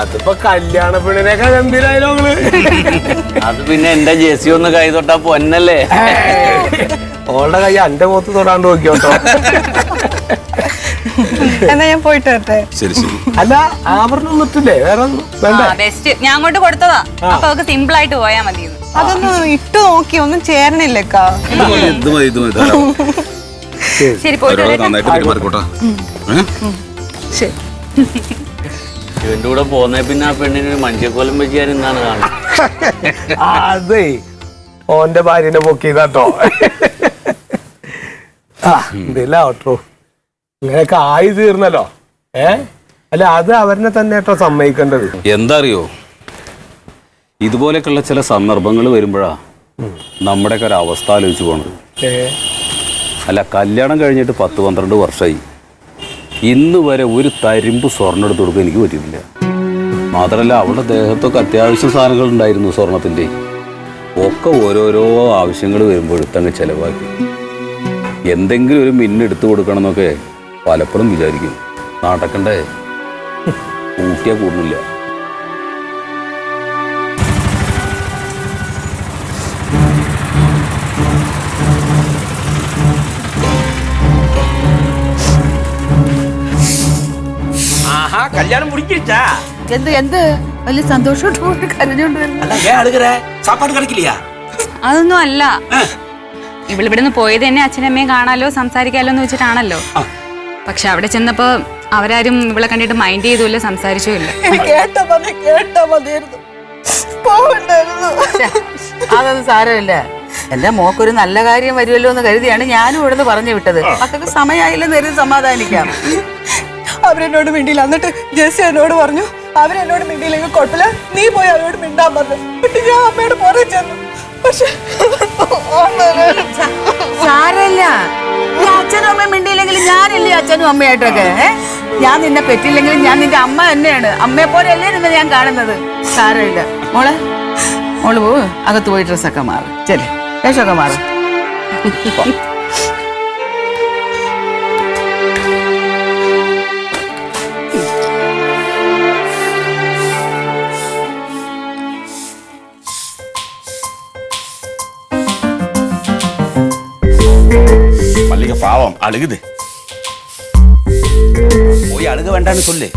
അതിപ്പോ കല്യാണ പെണ്ണിനൊക്കെ ഗംഭീരായാലോ അത് പിന്നെ എന്റെ ജെസി ഒന്ന് കൈ തൊട്ടാ പൊന്നല്ലേ. ഓളുടെ കൈ എന്റെ മുഖത്ത് തൊടാണ്ട് നോക്കിയോട്ടോ. എന്നാ ഞാൻ പോയിട്ട് വരട്ടെ. ശരി ശരി. അല്ല ആഭരണം നിർത്തില്ലേ? വേറെ ബെസ്റ്റ്. ഞാൻ അങ്ങോട്ട് കൊടുത്തതാ. അപ്പൊ അവർക്ക് സിമ്പിൾ ആയിട്ട് പോയാ മതി. അതൊന്ന് ഇട്ട് നോക്കി, ഒന്നും ചേരണില്ലേക്കാ. ശരി, പോയിട്ട് നന്നായിട്ട് പെരുമാറിക്കോട്ടെ. ശരി. ഇവന്റെ കൂടെ പോന്നേ പിന്നെ ആ പെണ്ണിന് മഞ്ചക്കോലം വെച്ച് ഞാൻ ഇന്നാണ് കാണുന്നത്. അതെ ഓന്റെ ഭാര്യനെ പൊക്കിയതാട്ടോ. എന്തല്ല ഓട്ടോ ഇങ്ങനെയൊക്കെ ആയി തീർന്നല്ലോ. അല്ല അത് അവരെ തന്നെ കേട്ടോ സമ്മതിക്കേണ്ടത്. എന്താ അറിയോ, ഇതുപോലെയൊക്കെയുള്ള ചില സന്ദർഭങ്ങൾ വരുമ്പോഴാ നമ്മുടെയൊക്കെ ഒരു അവസ്ഥ ആലോചിച്ച് പോണത്. അല്ല, കല്യാണം കഴിഞ്ഞിട്ട് 10-12 വർഷമായി. ഇന്ന് വരെ ഒരു തരിമ്പ് സ്വർണ്ണം എടുത്ത് കൊടുക്കാൻ എനിക്ക് പറ്റിയിട്ടില്ല. മാത്രമല്ല അവളുടെ ദേഹത്തൊക്കെ അത്യാവശ്യം സാധനങ്ങൾ ഉണ്ടായിരുന്നു സ്വർണത്തിൻ്റെ. ഒക്കെ ഓരോരോ ആവശ്യങ്ങൾ വരുമ്പോൾ എടുത്തങ്ങ് ചിലവാക്കി. എന്തെങ്കിലും ഒരു മിന്നെടുത്ത് കൊടുക്കണം എന്നൊക്കെ പലപ്പോഴും വിചാരിക്കും. നടക്കണ്ടേ, കൂട്ടിയാൽ കൂടുന്നില്ല. கல்யாணம் முடிஞ்சிருச்சா? എന്ത് വലിയ സന്തോഷത്തോടെ കരഞ്ഞോണ്ട് சாப்பாடு கிடைக்கலையா? അതൊന്നും അല്ല. ഇവിടുന്ന് പോയത് തന്നെ അച്ഛനമ്മയും കാണാലോ സംസാരിക്കാലോ എന്ന് വെച്ചിട്ടാണല്ലോ. പക്ഷെ അവിടെ ചെന്നപ്പോ അവരാരും ഇവളെ കണ്ടിട്ട് മൈൻഡ് ചെയ്തുമില്ല, സംസാരിച്ചുമില്ല. അതൊന്നും സാരമില്ല. എന്റെ മോക്കൊരു നല്ല കാര്യം വരുമല്ലോ എന്ന് കരുതിയാണ് ഞാനും ഇവിടുന്ന് പറഞ്ഞു വിട്ടത്. മക്കൾക്ക് സമയമായില്ലെന്ന് കരുതി സമാധാനിക്കാം. അവരെന്നോട് മിണ്ടിയില്ല. എന്നിട്ട് ജെസ്സി എന്നോട് പറഞ്ഞു അവരെന്നോട് മിണ്ടിയില്ലെങ്കിൽ കുഴപ്പമില്ല, നീ പോയി അവരോട് മിണ്ടാൻ പറഞ്ഞു. എന്നിട്ട് ഞാൻ അമ്മയോട് പുറകെ ചെന്നു. പക്ഷെ സാരമില്ല, ഈ അച്ഛനും അമ്മയും മിണ്ടിയില്ലെങ്കിൽ ഞാനല്ലേ അച്ഛനും അമ്മയായിട്ടൊക്കെ. ഞാൻ നിന്നെ പറ്റിയില്ലെങ്കിലും ഞാൻ നിന്റെ അമ്മ തന്നെയാണ്. അമ്മയെ പോലെ അല്ലേ നിന്നെ ഞാൻ കാണുന്നത്. സാരമില്ല മോള് പോ, അകത്ത് പോയി ഡ്രസ്സൊക്കെ മാറും. ശരി, വേഷമൊക്കെ മാറും. மல்லிகை பாவம் அழுகுது. போய் அழுக வேண்டாம்னு சொல்லு.